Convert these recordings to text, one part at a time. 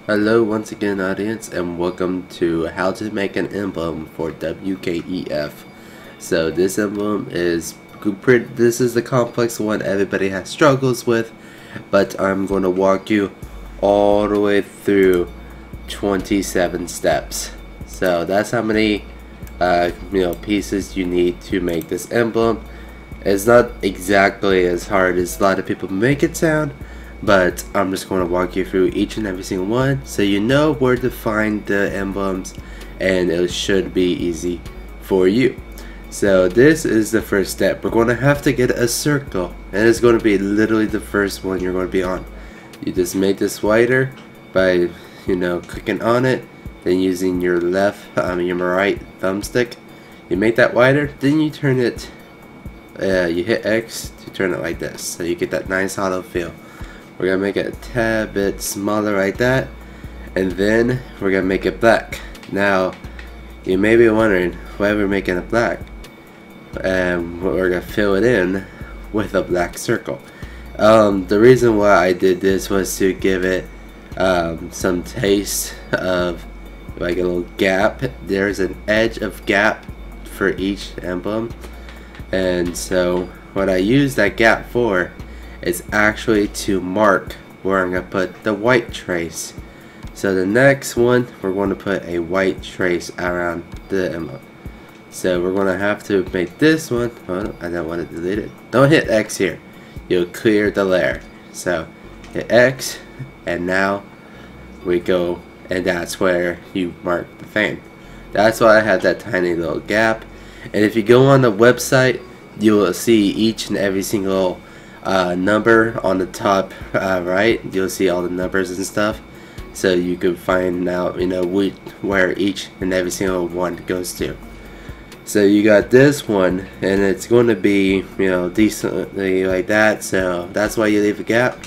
Hello once again, audience, and welcome to how to make an emblem for WKEF. So this emblem is this is the complex one everybody has struggles with, but I'm going to walk you all the way through 27 steps. So that's how many pieces you need to make this emblem. It's not exactly as hard as a lot of people make it sound, but I'm just going to walk you through each and every single one so you know where to find the emblems, and it should be easy for you. So this is the first step. We're going to have to get a circle, and it's going to be literally the first one you're going to be on. You just make this wider by clicking on it, then using your your right thumbstick, you make that wider, then you turn it you hit X to turn it like this, so you get that nice hollow feel. We're gonna make it a tad bit smaller like that, and then we're gonna make it black. Now you may be wondering why we're making it black, and we're gonna fill it in with a black circle. The reason why I did this was to give it some taste of like a little gap. There's an edge of gap for each emblem, and so what I use that gap for is actually to mark where I'm going to put the white trace. So the next one, we're going to put a white trace around the emblem. So we're going to have to make this one. Oh, I don't want to delete it. Don't hit X here. You'll clear the layer. So hit X, and now we go, and that's where you mark the thing. That's why I have that tiny little gap. And if you go on the website, you will see each and every single number on the top right. You'll see all the numbers and stuff, so you can find out where each and every single one goes to. So you got this one, and it's going to be decently like that, so that's why you leave a gap.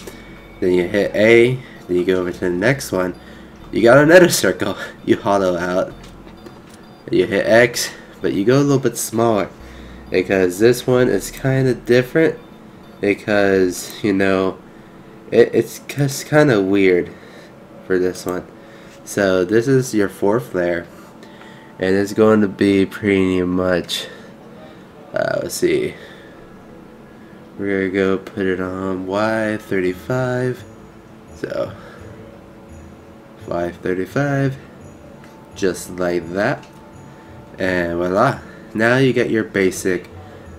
Then you hit A, then you go over to the next one. You got another circle. You hollow out, you hit X, but you go a little bit smaller because this one is kind of different, because it's just kind of weird for this one. So this is your fourth layer, and it's going to be pretty much let's see, we're gonna go put it on Y35, so Y35, just like that, and voila, now you get your basic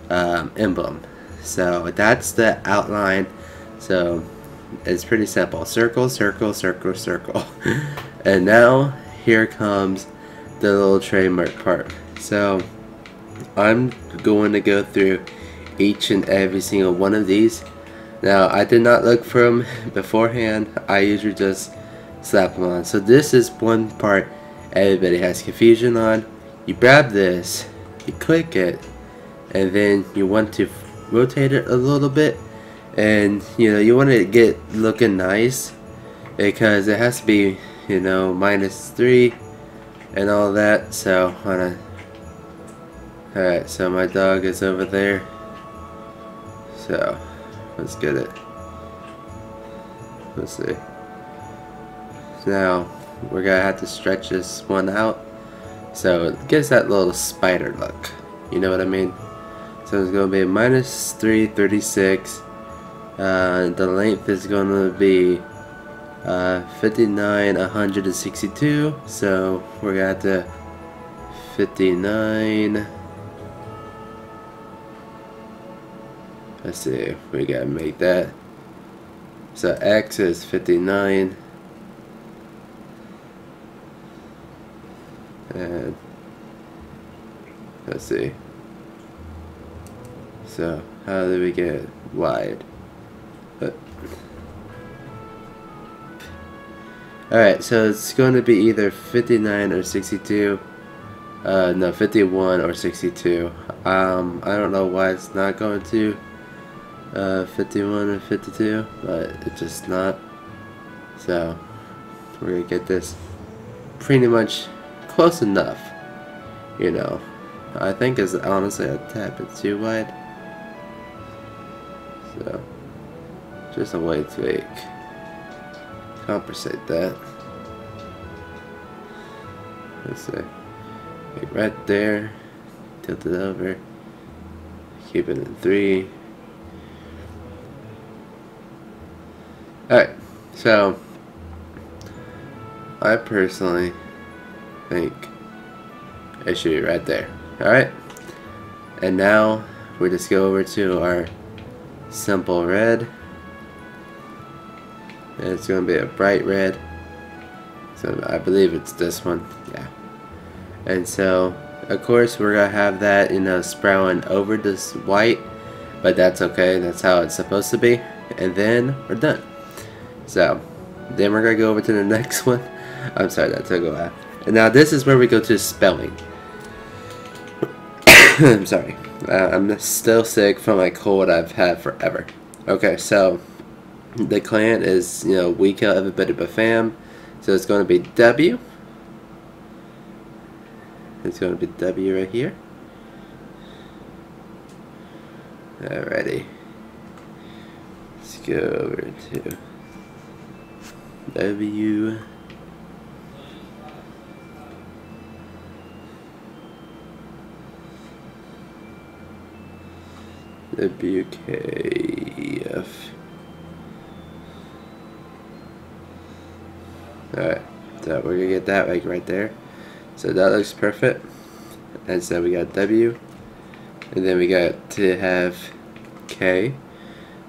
emblem. So that's the outline. So it's pretty simple: circle, circle, circle, circle. And now here comes the little trademark part. So I'm going to go through each and every single one of these. Now I did not look for them beforehand. I usually just slap them on. So this is one part everybody has confusion on. You grab this, you click it, and then you want to rotate it a little bit, and you want to get looking nice, because it has to be -3 and all that. So alright, so my dog is over there, so let's get it. Let's see. Now we're gonna have to stretch this one out so it gives that little spider look, you know what I mean? So it's going to be -336. The length is going to be 59,162. So we're going to have to 59. Let's see, we got to make that. So X is 59. And let's see. So how do we get wide? Alright, so it's going to be either 59 or 62. No, 51 or 62. I don't know why it's not going to 51 or 52, but it's just not. So we're gonna get this pretty much close enough. I think it's honestly a tad bit too wide. So just a way to compensate that. let's say right there, tilt it over, keep it in 3. Alright, so I personally think it should be right there. Alright, and now we just go over to our simple red, and it's going to be a bright red. So I believe it's this one, yeah. And so of course we're gonna have that, you know, sprouting over this white, but that's okay, that's how it's supposed to be. And then we're done. So then we're gonna go over to the next one. I'm sorry, that took a while. And now this is where we go to spelling. I'm sorry, I'm still sick from my cold I've had forever. Okay, so the clan is, you know, we kill everybody but fam. So it's going to be W. It's going to be W right here. Alrighty. Let's go over to W. WKEF. Alright, so we're gonna get that like right there. So that looks perfect. And so we got W, and then we got to have K,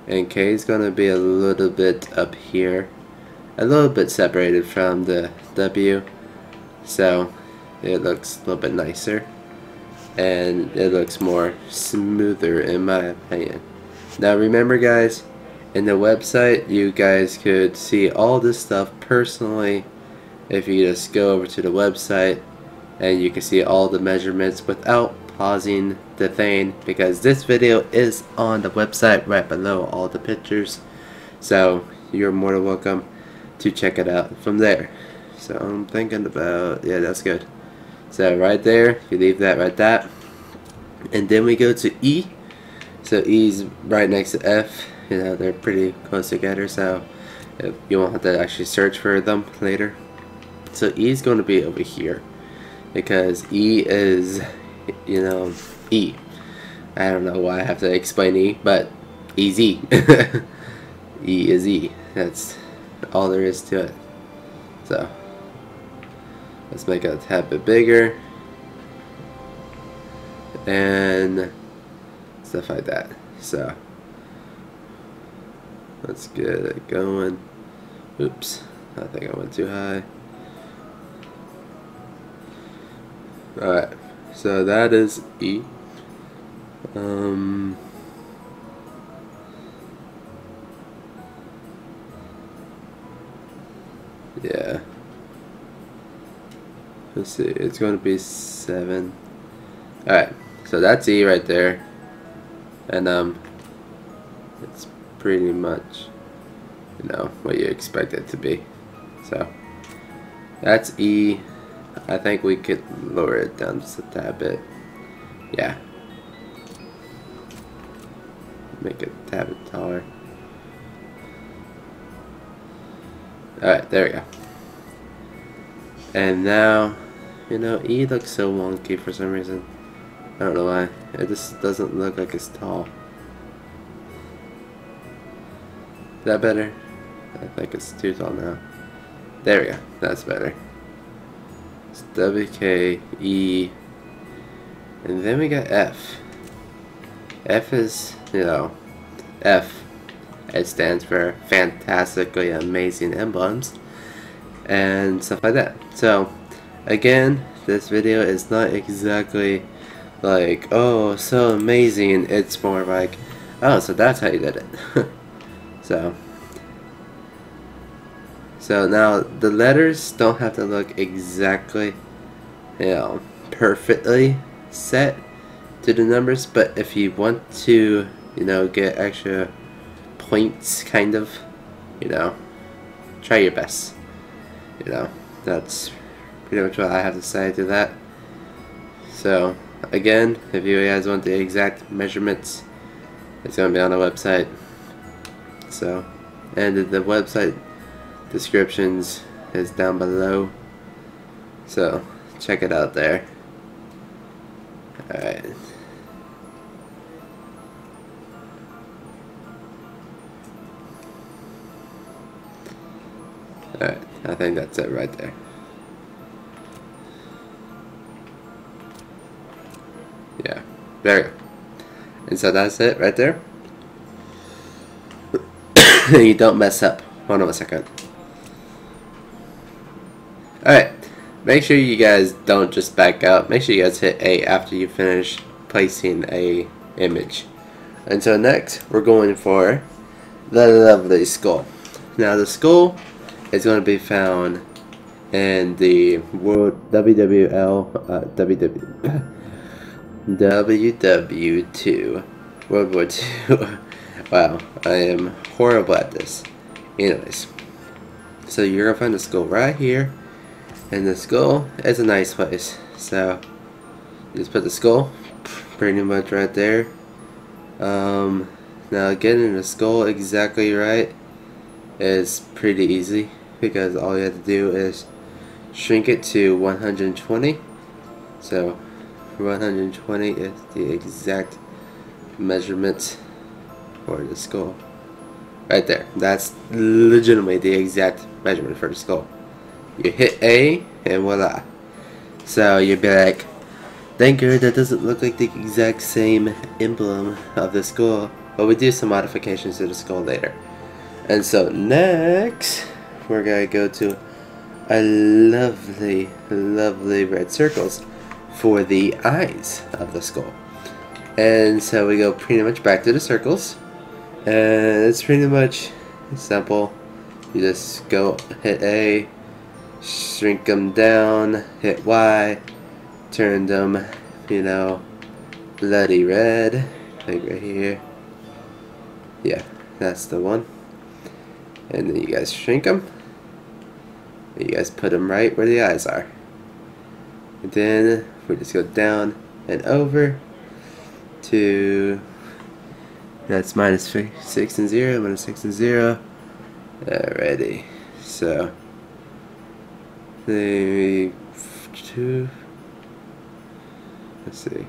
and K is gonna be a little bit up here, a little bit separated from the W, so it looks a little bit nicer and it looks more smoother in my opinion. Now remember guys, in the website you guys could see all this stuff personally if you just go over to the website, and you can see all the measurements without pausing the thing, because this video is on the website right below all the pictures, so you're more than welcome to check it out from there. So I'm thinking about, yeah, that's good. So right there, you leave that right that, and then we go to E. So E's right next to F. You know, they're pretty close together, so you won't have to actually search for them later. So E is going to be over here, because E is, you know, E. I don't know why I have to explain E, but E's E. E is E. That's all there is to it. So let's make it a tad bit bigger and stuff like that. So let's get it going. Oops, I think I went too high. Alright, so that is E. Yeah. Let's see, it's going to be 7. Alright, so that's E right there. And it's pretty much, you know, what you expect it to be. So that's E. I think we could lower it down just a tad bit. Yeah. Make it a tad bit taller. Alright, there we go. And now, you know, E looks so wonky for some reason. I don't know why. It just doesn't look like it's tall. Is that better? I think it's too tall now. There we go. That's better. It's W, K, E, and then we got F. F is, you know, F. It stands for fantastically amazing emblems and stuff like that. So again, this video is not exactly like, oh, so amazing. It's more like, oh, so that's how you did it. So now the letters don't have to look exactly, you know, perfectly set to the numbers, but if you want to, you know, get extra points, kind of, you know, try your best. You know, that's pretty much what I have to say to that. So again, if you guys want the exact measurements, it's going to be on the website. So, and the website descriptions is down below, so check it out there. Alright. Alright, I think that's it right there. Yeah, there you go. And so that's it right there. You don't mess up. Hold on a second. Alright, make sure you guys don't just back out. Make sure you guys hit A after you finish placing a image. And so next, we're going for the lovely skull. Now the skull is going to be found in the WW2 World War II. Wow, I am horrible at this. Anyways, so you're gonna find the skull right here, and the skull is a nice place. So you just put the skull pretty much right there. Now getting the skull exactly right is pretty easy, because all you have to do is shrink it to 120. So 120 is the exact measurement for the skull. Right there. That's legitimately the exact measurement for the skull. You hit A and voila. So you'd be like, Thanker, that doesn't look like the exact same emblem of the skull. But we do some modifications to the skull later. And so next, we're going to go to a lovely, lovely red circles for the eyes of the skull. And so we go pretty much back to the circles. And it's pretty much simple. You just go hit A, shrink them down, hit Y, turn them, you know, bloody red, like right here. Yeah, that's the one. And then you guys shrink them. You guys put them right where the eyes are. And then we just go down and over to, that's minus 6 and 0, minus 6 and 0. Alrighty, so 2, let's see,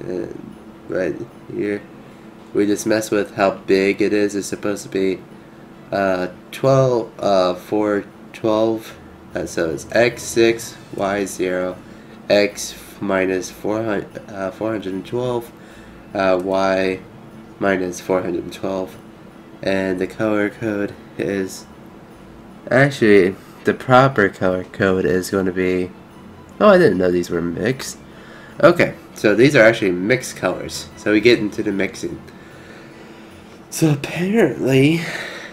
and right here we just mess with how big it is. It's supposed to be 412, so it's x6, y0, x minus 412, y minus 412, and the color code is, actually the proper color code is going to be, oh, I didn't know these were mixed. Okay, so these are actually mixed colors, so we get into the mixing. So apparently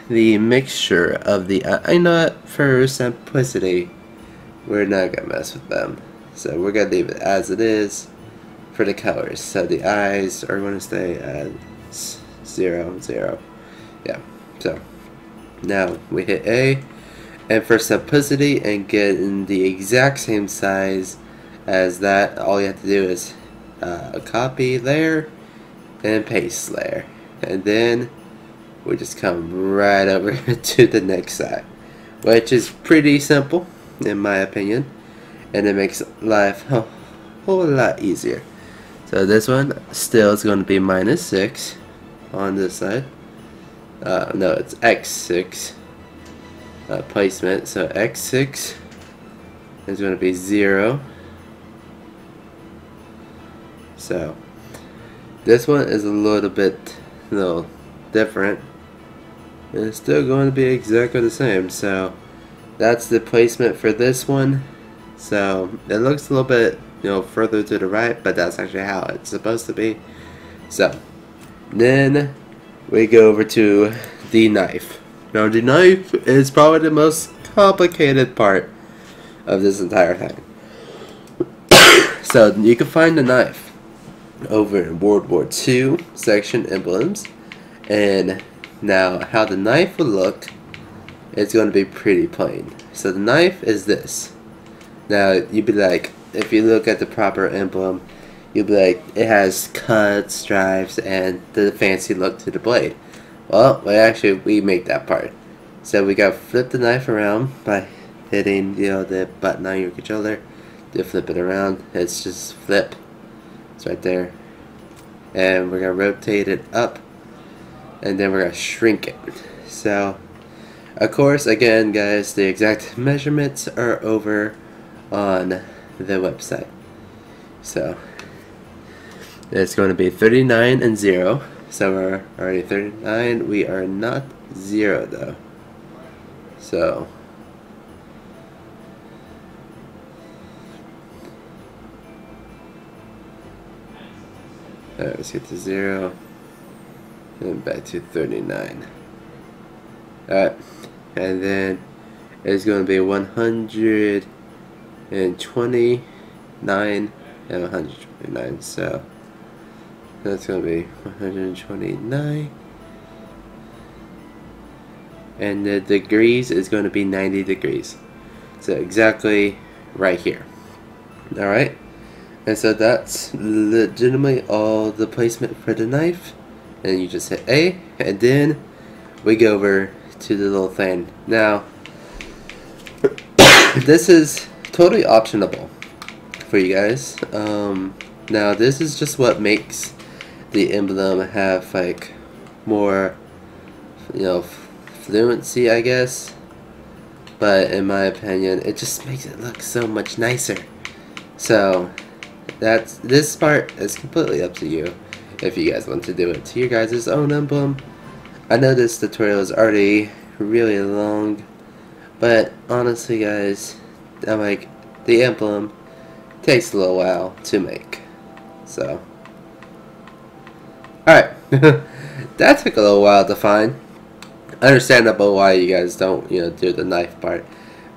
the mixture of the, I know it, for simplicity we're not gonna mess with them, so we're gonna leave it as it is for the colors. So the eyes are going to stay at 0, 0. Yeah, so now we hit A, and for simplicity and getting the exact same size as that, all you have to do is copy layer and paste layer, and then we just come right over to the next side, which is pretty simple in my opinion, and it makes life a whole lot easier. So this one still is going to be minus 6 on this side. No, it's x6 placement, so x6 is going to be 0. So this one is a little bit different, and it's still going to be exactly the same. So that's the placement for this one. So it looks a little bit further to the right, but that's actually how it's supposed to be. So then we go over to the knife. Now the knife is probably the most complicated part of this entire thing. So you can find the knife over in World War II section emblems, and now how the knife will look, it's going to be pretty plain. So the knife is this. Now you'd be like, if you look at the proper emblem, you'll be like, it has cuts, stripes, and the fancy look to the blade. Well, we make that part. So we gotta flip the knife around by hitting, you know, the button on your controller to flip it around. It's just flip. It's right there. And we're gonna rotate it up, and then we're gonna shrink it. So, of course, again, guys, the exact measurements are over on the website. So, it's going to be 39 and 0. So we're already 39. We are not 0 though. So, alright, let's get to 0 and back to 39. Alright, and then it's going to be 129 and 129. So that's going to be 129, and the degrees is going to be 90 degrees. So exactly right here. Alright, and so that's legitimately all the placement for the knife. And you just hit A, and then we go over to the little thing. Now, this is totally optional for you guys. Now, this is just what makes the emblem have like more, you know, fluency, I guess. But in my opinion, it just makes it look so much nicer. So this part is completely up to you if you guys want to do it to your guys' own emblem. I know this tutorial is already really long, but honestly, guys, I'm like, the emblem takes a little while to make. So, alright, that took a little while to find. Understandable why you guys don't, you know, do the knife part.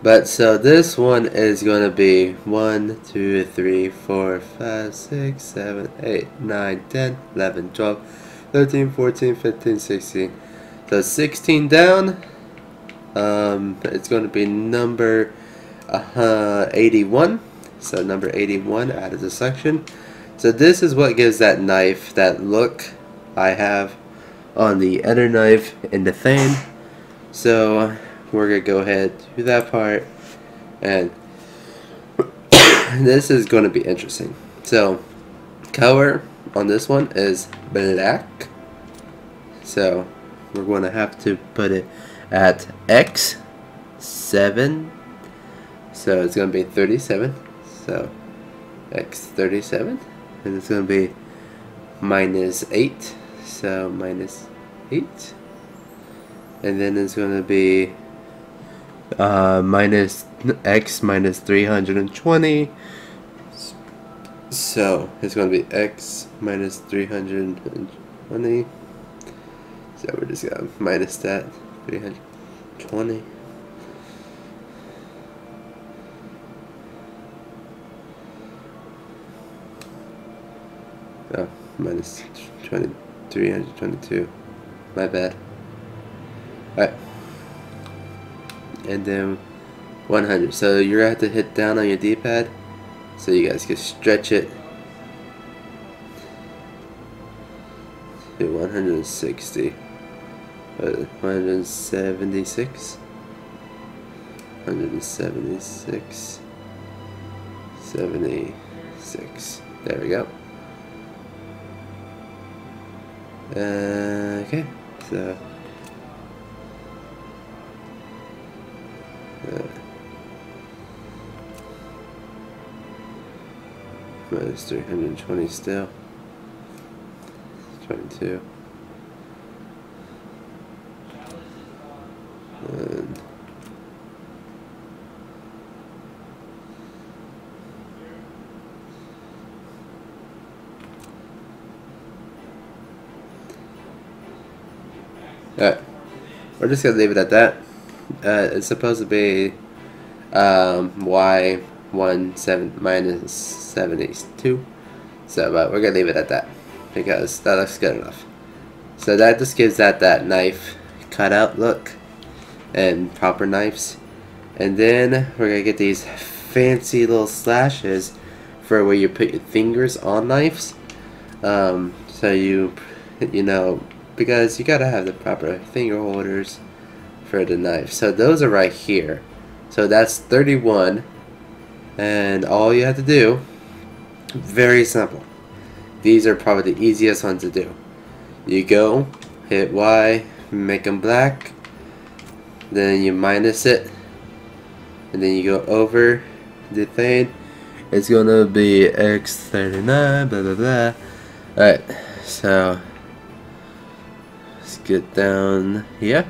But so this one is going to be 1, 2, 3, 4, 5, 6, 7, 8, 9, 10, 11, 12, 13, 14, 15, 16. So 16 down. It's going to be number 81. So number 81 out of the section. So this is what gives that knife that look I have on the other knife in the thing. So we're gonna go ahead do that part, and this is going to be interesting. So color on this one is black, so we're going to have to put it at X7, so it's going to be 37, so X37, and it's going to be -8, so -8, and then it's going to be minus X minus 320, so it's going to be X minus 320, so we're just going to minus that 320. Oh, minus 322. My bad. Alright. And then 100. So you're going to have to hit down on your D-pad so you guys can stretch it to 160. 176. 176. 76. There we go. Okay, so minus 320 still. 22. And alright, we're just gonna leave it at that. It's supposed to be y17 minus 72, so but we're gonna leave it at that because that looks good enough. So that just gives that knife cutout look and proper knives. And then we're gonna get these fancy little slashes for where you put your fingers on knives. So you know, because you gotta have the proper finger holders for the knife. So those are right here. So that's 31, and all you have to do, very simple. These are probably the easiest ones to do. You go, hit Y, make them black, then you minus it, and then you go over the thing. It's gonna be X39, blah blah blah. Alright, so let's get down here.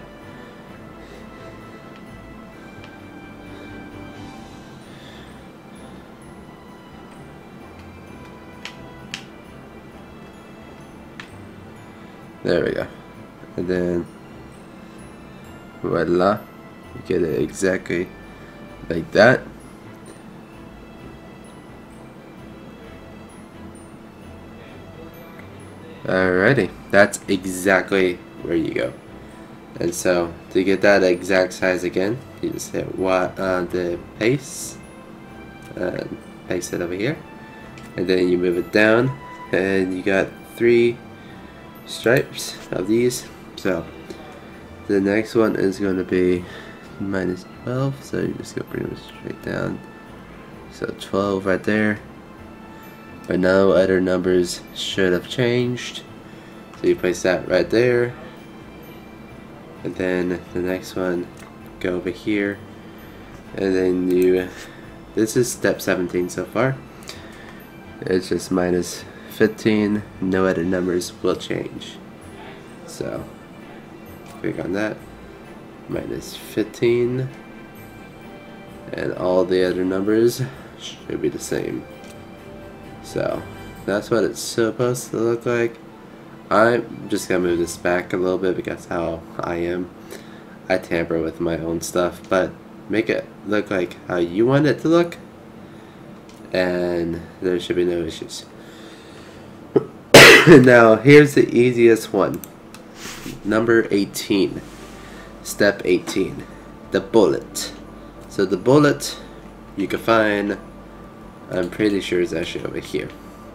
There we go. And then voila, you get it exactly like that. Alrighty, that's exactly where you go. And so to get that exact size again, you just hit the paste and paste it over here, and then you move it down, and you got 3 stripes of these. So the next one is going to be minus 12, so you just go pretty much straight down. So 12 right there. But no other numbers should have changed. So you place that right there. And then the next one, go over here. And then you, this is step 17 so far. It's just minus 15. No other numbers will change. So click on that. Minus 15. And all the other numbers should be the same. So that's what it's supposed to look like. I'm just gonna move this back a little bit because how I am. I tamper with my own stuff, but make it look like how you want it to look, and there should be no issues. Now here's the easiest one. Number 18. Step 18. The bullet. So the bullet you can find, I'm pretty sure it's actually over here.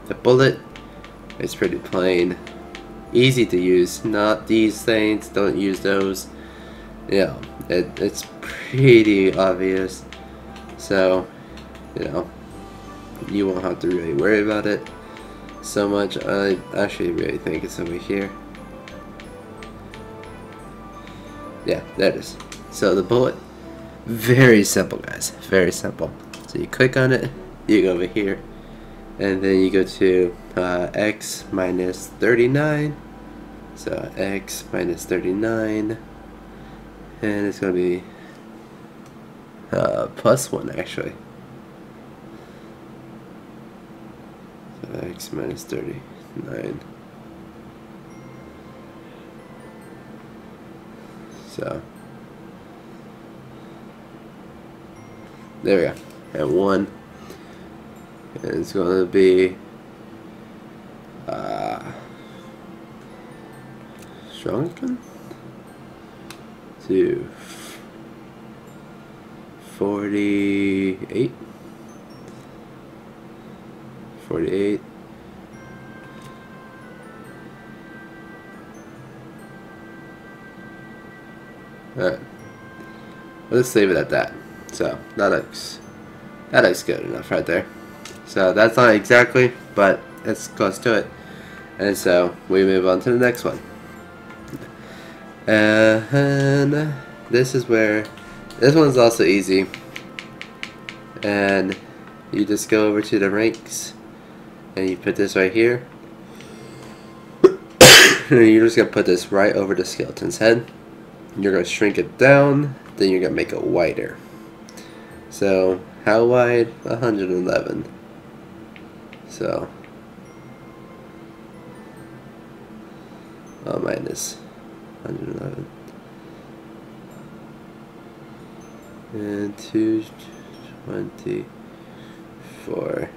The bullet is pretty plain, easy to use. Not these things, don't use those. Yeah, it's pretty obvious. So, you know, you won't have to really worry about it so much. I actually really think it's over here. Yeah, there it is. So the bullet, very simple guys, very simple. So you click on it, you go over here, and then you go to x minus 39. So x minus 39, and it's going to be plus 1 actually. So x minus 39. So there we go. And 1. And it's going to be shrunken to 48. 48. Alright. Let's leave it at that. So that looks good enough right there. So that's not exactly, but it's close to it. And so we move on to the next one. And this is where, this one's also easy. And you just go over to the ranks and you put this right here. And you're just gonna put this right over the skeleton's head. You're gonna shrink it down, then you're gonna make it wider. So how wide? 111. So minus 111 and 224.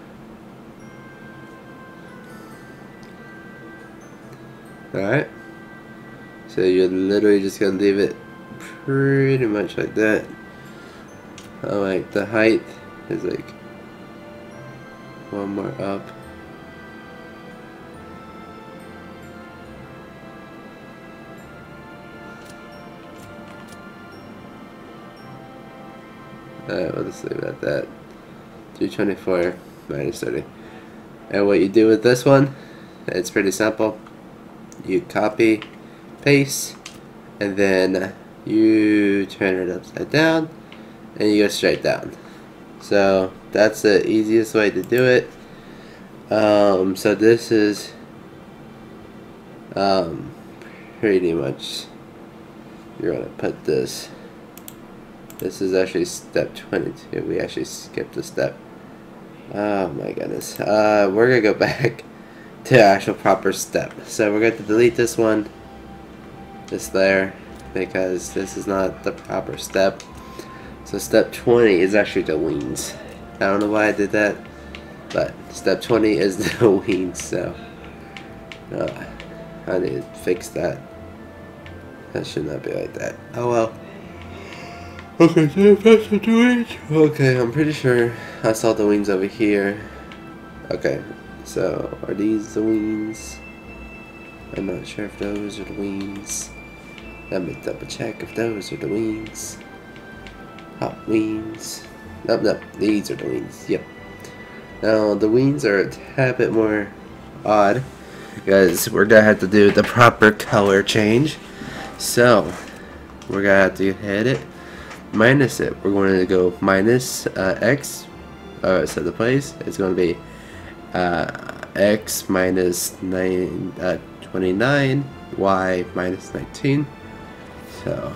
Alright, so you're literally just gonna leave it pretty much like that. Alright, the height is like one more up. We'll just leave it at that. 224 minus 30. And what you do with this one, it's pretty simple. You copy, paste, and then you turn it upside down, and you go straight down. So that's the easiest way to do it. So this is pretty much, you're gonna put this. This is actually step 22. We actually skipped a step. Oh my goodness. We're gonna go back to the actual proper step. So we're going to delete this one, this there, because this is not the proper step. So step 20 is actually the wings. I don't know why I did that, but step 20 is the wings. So I need to fix that. That should not be like that. Oh well. Okay, so that's the wings. Okay, I'm pretty sure I saw the wings over here. Okay, so are these the wings? I'm not sure if those are the wings. Let me double check if those are the wings. Hot wings. Nope, these are the wings. Yep. Now the wings are a tad bit more odd because we're gonna have to do the proper color change. So we're gonna have to hit it, minus it. We're going to go minus x. So the place it's going to be x minus 29, y minus 19. So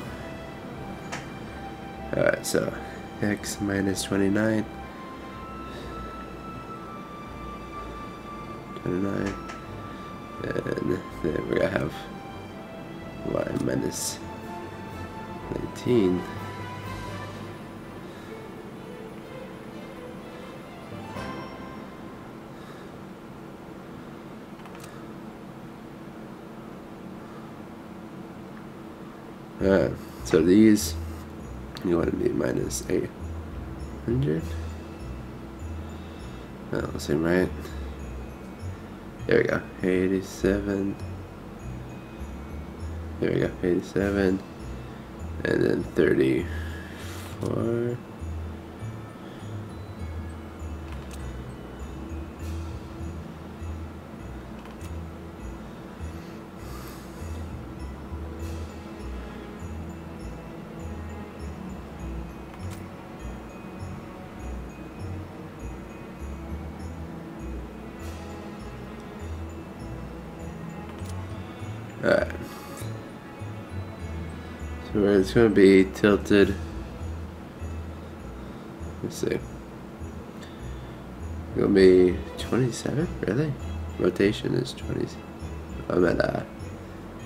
alright, so x minus 29, and then we're gonna have y minus 19. So these, you want to be minus 800. That seem right. There we go. 87. There we go. 87. And then 34. Alright. So it's going to be tilted. Let's see. It's going to be 27? Really? Rotation is 20. I'm at,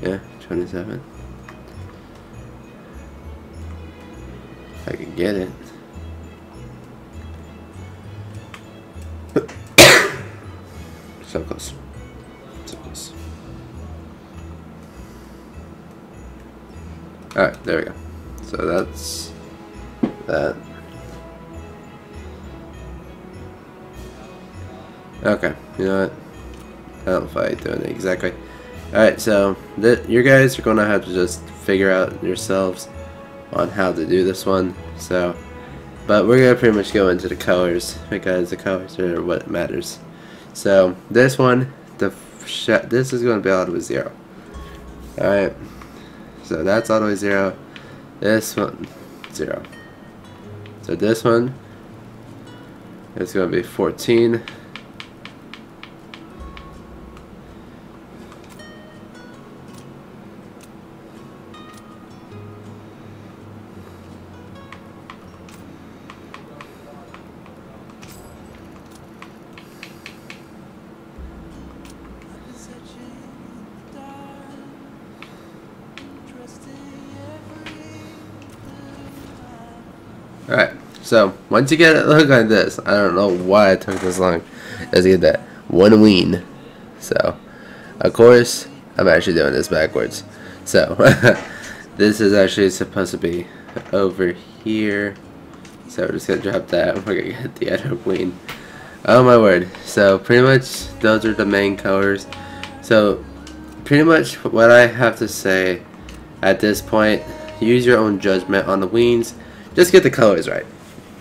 yeah, 27. If I can get it. So close. So close. Alright, there we go. So that's that. Okay, you know what? I don't know if I'm doing it exactly. Alright, so you guys are going to have to just figure out yourselves on how to do this one. So, but we're going to pretty much go into the colors because the colors are what matters. So, this one, this is going to be all the way 0. Alright. So that's all the way 0. This one, 0. So this one is going to be 14. Alright, so once you get it look like this, I don't know why it took this long to get that one wing. So, of course, I'm actually doing this backwards. So, this is actually supposed to be over here. So we're just going to drop that and we're going to get the other wing. Oh my word. So, pretty much, those are the main colors. So, pretty much what I have to say at this point, use your own judgment on the wings. Just get the colors right.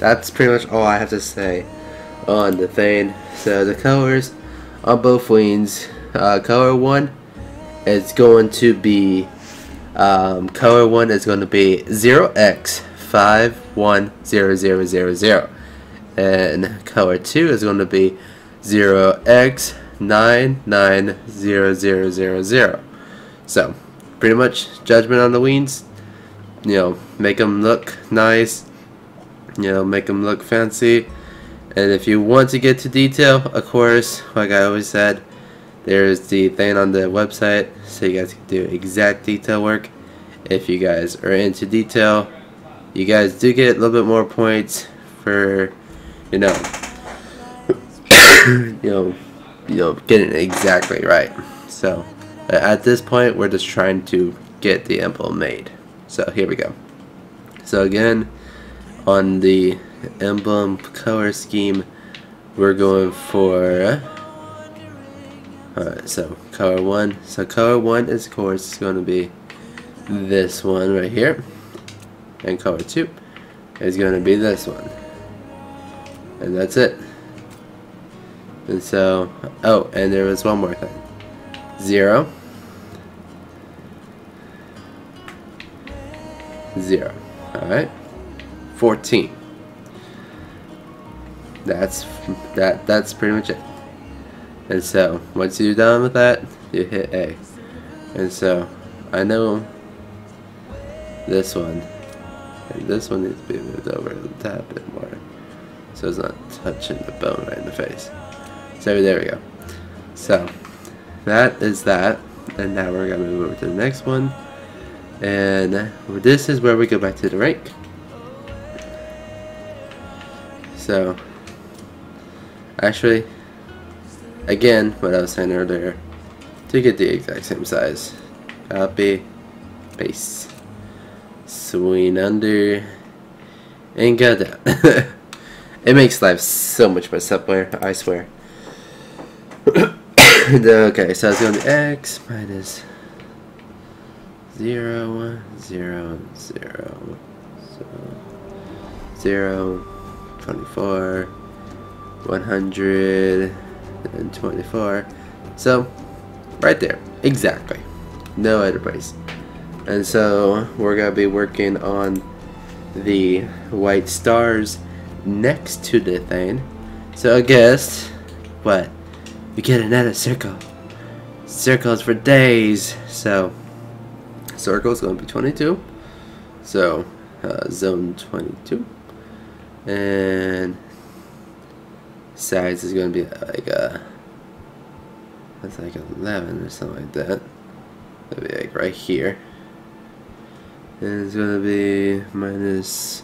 that's pretty much all I have to say on the thing. So the colors on both wings, color 1 is going to be 0x510000, and color 2 is going to be 0x990000. So pretty much judgment on the wings. You know, make them look nice. You know, make them look fancy. And if you want to get to detail, of course, like I always said, there's the thing on the website, so you guys can do exact detail work. If you guys are into detail, you guys do get a little bit more points for, you know, getting it exactly right. So at this point, we're just trying to get the emblem made. So here we go. So again, on the emblem color scheme, we're going for alright, so color 1. So color 1 is, of course, going to be this one right here, and color 2 is going to be this one, and that's it. And so, oh, and there was one more thing. 0 0. Alright. 14. That's pretty much it. And so once you're done with that, you hit A. And so I know this one, and this one needs to be moved over a tad bit more, so it's not touching the bone right in the face. So there we go. So that is that, and now we're gonna move over to the next one. And this is where we go back to the rank. So, actually, again, what I was saying earlier, to get the exact same size, copy, paste, swing under, and go down. It makes life so much more simpler, I swear. Okay, so it's going to be x minus 0, 0, 0, so 0, 24, 124. So right there, exactly, no other place. And so we're gonna be working on the white stars next to the thing. So I guess what, we get another circle. Circles for days. So circle is going to be 22, so zone 22, and size is going to be like that's like 11 or something like that. That'll be like right here, and it's going to be minus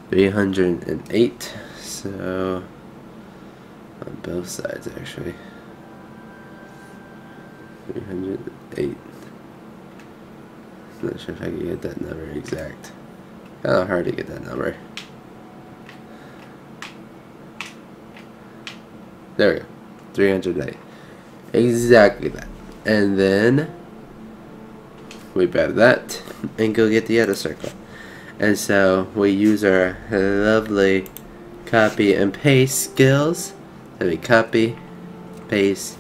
308, so on both sides actually 308. Not sure if I can get that number exact. Kind of hard to get that number. There we go. 308. Exactly that. And then we grab that and go get the other circle. And so we use our lovely copy and paste skills. So we copy, paste,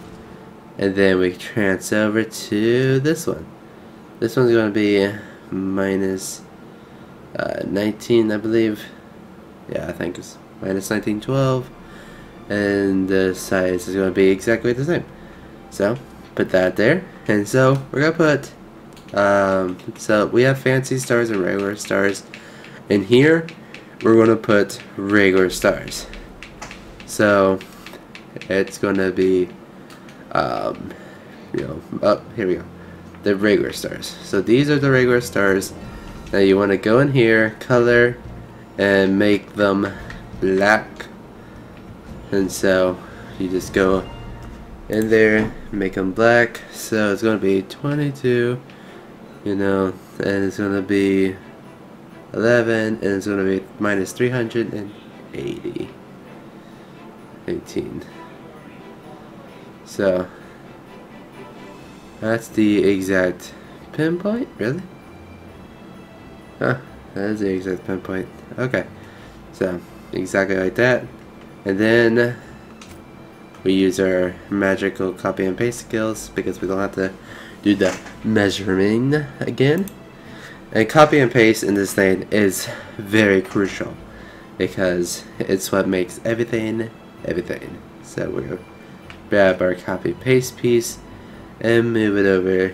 and then we transfer over to this one. This one's going to be minus 19, I believe. Yeah, I think it's minus 1912. And the size is going to be exactly the same. So, put that there. And so, we're going to put, so we have fancy stars and regular stars. And here, we're going to put regular stars. So, it's going to be, here we go. The regular stars. So these are the regular stars. Now you want to go in here, color, and make them black. And so you just go in there, make them black. So it's going to be 22, and it's going to be 11, and it's going to be minus 380. 18. So that's the exact pinpoint, really? Huh, that is the exact pinpoint. Okay, so exactly like that. And then we use our magical copy and paste skills because we don't have to do the measuring again. And copy and paste in this thing is very crucial because it's what makes everything everything. So we're gonna grab our copy paste piece and move it over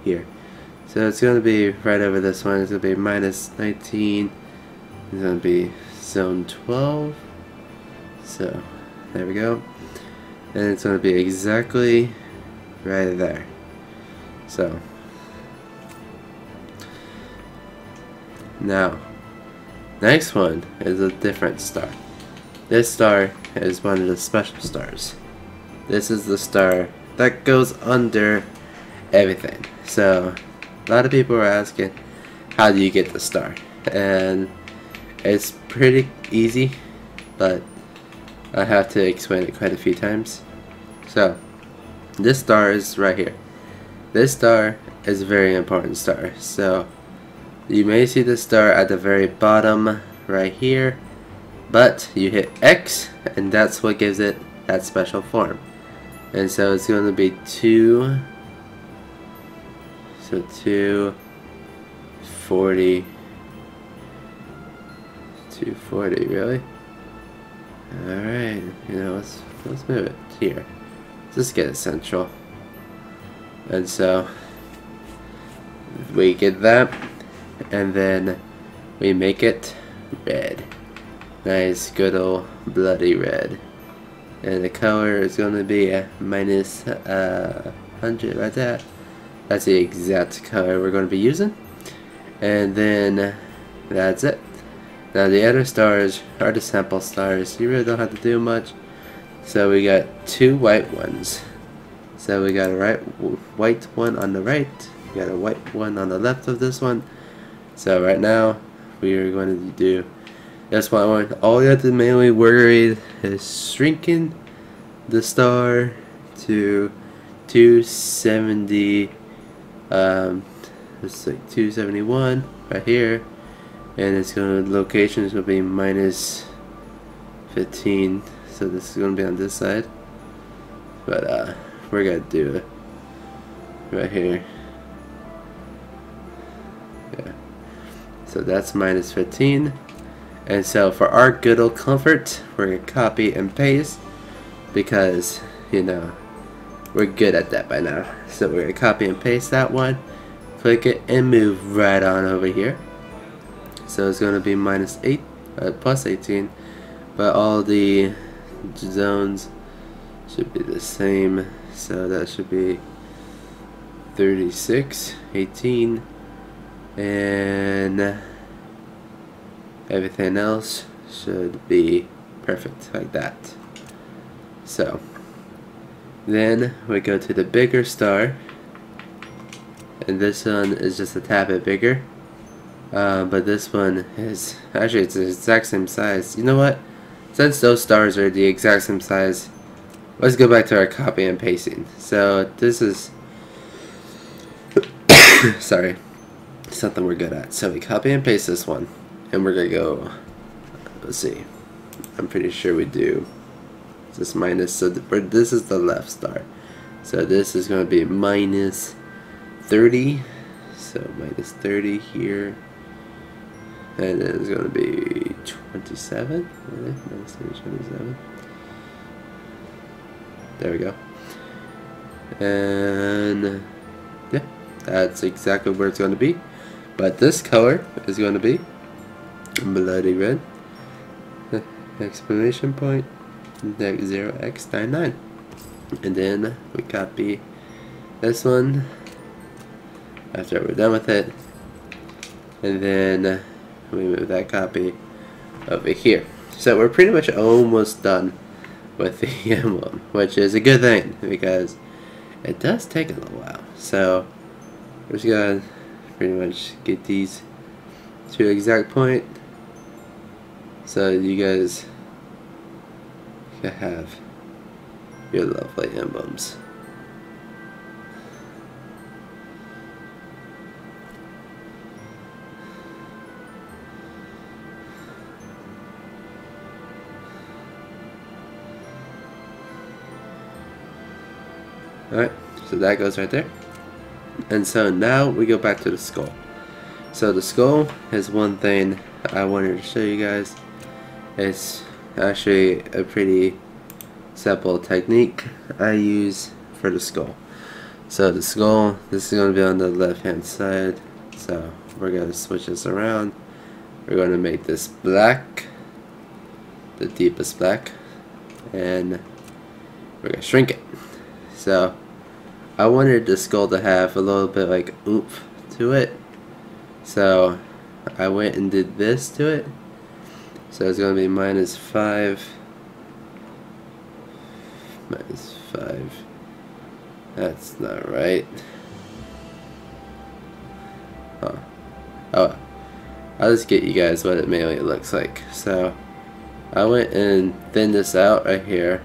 here. So it's gonna be right over this one. It's gonna be -19. It's gonna be zone 12. So there we go. And it's gonna be exactly right there. So now, next one is a different star. This star is one of the special stars. This is the star that goes under everything. So a lot of people are asking, how do you get the star? And it's pretty easy, but I have to explain it quite a few times. So this star is right here. This star is a very important star. So you may see the star at the very bottom right here, but you hit X and that's what gives it that special form. And so it's going to be 240, 240 really? Alright, let's move it here. Let's get it central. And so we get that, and then we make it red. Nice good old bloody red. And the color is going to be a minus 100 right there. That's the exact color we're going to be using. And then that's it. Now the other stars are the sample stars. You really don't have to do much. So we got 2 white ones. So we got a white one on the right. We got a white one on the left of this one. So right now we are going to do this one. All you have to mainly worry is shrinking the star to 270. It's like 271 right here, and it's gonna location is gonna be -15. So this is gonna be on this side, but we're gonna do it right here. Yeah. So that's -15. And so for our good old comfort, we're going to copy and paste because, we're good at that by now. So we're going to copy and paste that one, click it, and move right on over here. So it's going to be plus 18, but all the zones should be the same. So that should be 36, 18, and everything else should be perfect like that. So then we go to the bigger star, and this one is just a tad bit bigger, but this one is actually it's the exact same size. You know what? Since those stars are the exact same size, let's go back to our copy and pasting. So this is sorry, something we're good at. So we copy and paste this one. And we're gonna go, let's see, I'm pretty sure we do this minus, so this is the left star. So this is gonna be -30, so -30 here, and then it's gonna be 27, really? -27. There we go. And yeah, that's exactly where it's gonna be. But this color is gonna be bloody red, exclamation point, 0x99, and then we copy this one after we're done with it, and then we move that copy over here. So we're pretty much almost done with the emblem, which is a good thing because it does take a little while. So we're just gonna pretty much get these to exact point so you guys can have your lovely emblems. Alright, so that goes right there. And so now we go back to the skull. So the skull is one thing I wanted to show you guys. It's actually a pretty simple technique I use for the skull. So the skull, this is going to be on the left hand side. So we're going to switch this around. We're going to make this black, the deepest black, and we're going to shrink it. So I wanted the skull to have a little bit like oomph to it. So I went and did this to it. So it's going to be -5. -5. That's not right. Oh, I'll just get you guys what it mainly looks like. So I went and thinned this out right here,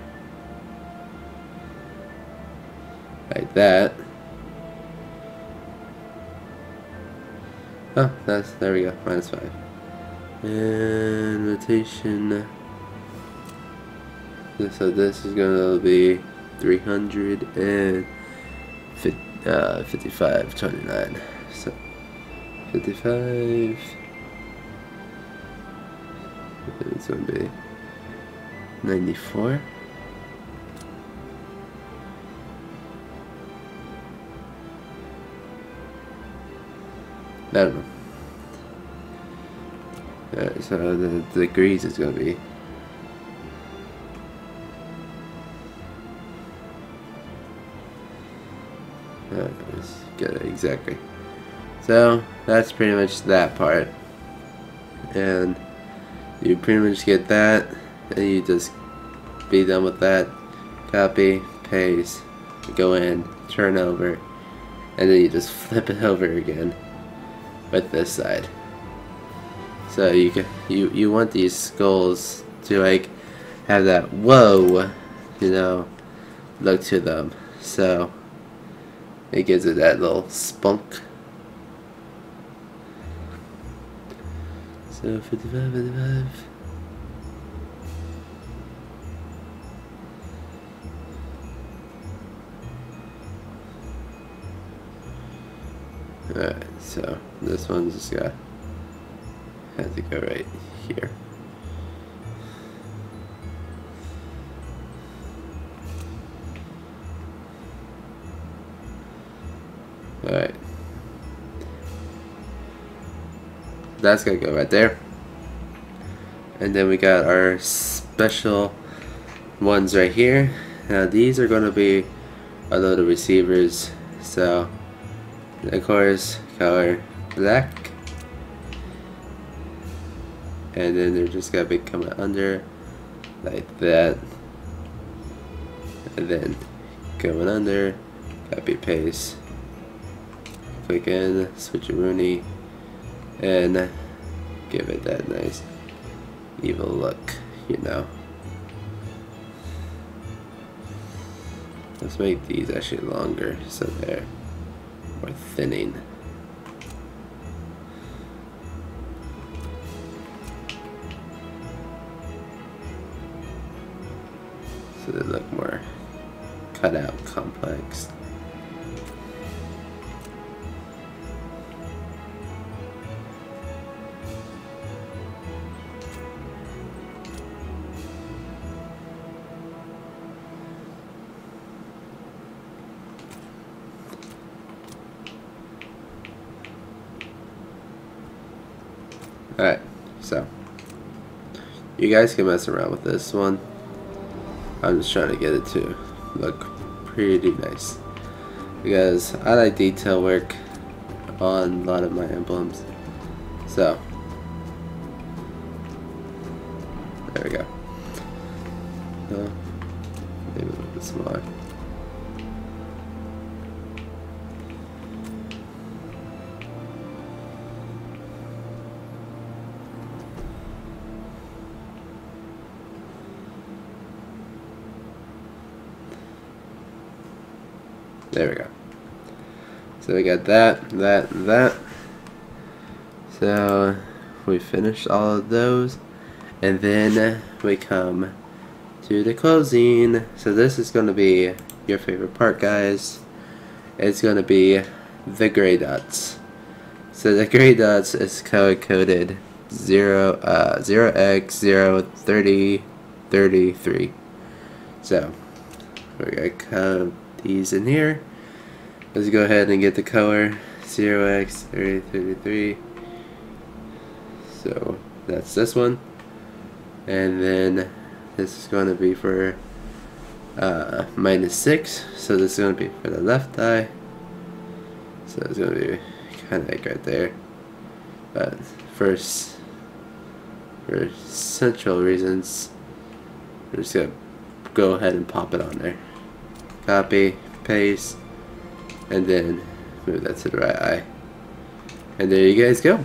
like that. Oh, there we go, -5. And rotation. So this is gonna be 355.29. So 55. It's gonna be 94. I don't know. Alright, so the degrees is gonna be let's get it exactly. So that's pretty much that part, and you pretty much get that, and you just be done with that. Copy, paste, go in, turn over, and then you just flip it over again with this side. So you want these skulls to like have that whoa, you know, look to them. So it gives it that little spunk. So 55, 55. Alright, so this one's just got had to go right here. Alright. That's gonna go right there. And then we got our special ones right here. Now these are gonna be our little receivers. So of course, color black. And then they're just gonna be coming under like that. And then going under, copy paste. Click in, switcheroonie, and give it that nice evil look, you know. Let's make these actually longer so they're more thinning. So they look more cut out, complex. Alright, so you guys can mess around with this one. I'm just trying to get it to look pretty nice, because I like detail work on a lot of my emblems. So there we go. Maybe a little bit smaller. There we go. So we got that, that, and that. So we finished all of those, and then we come to the closing. So this is going to be your favorite part, guys. It's going to be the gray dots. So the gray dots is color coded 0x03033. So we're going to code these in here. Let's go ahead and get the color 0x3033. So that's this one. And then this is going to be for -6. So this is going to be for the left eye. So it's going to be kind of like right there. But for central reasons, we're just going to go ahead and pop it on there. Copy, paste, and then move that to the right eye. And there you guys go.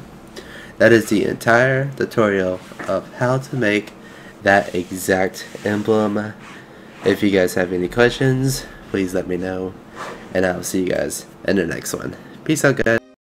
That is the entire tutorial of how to make that exact emblem. If you guys have any questions, please let me know, and I'll see you guys in the next one. Peace out, guys.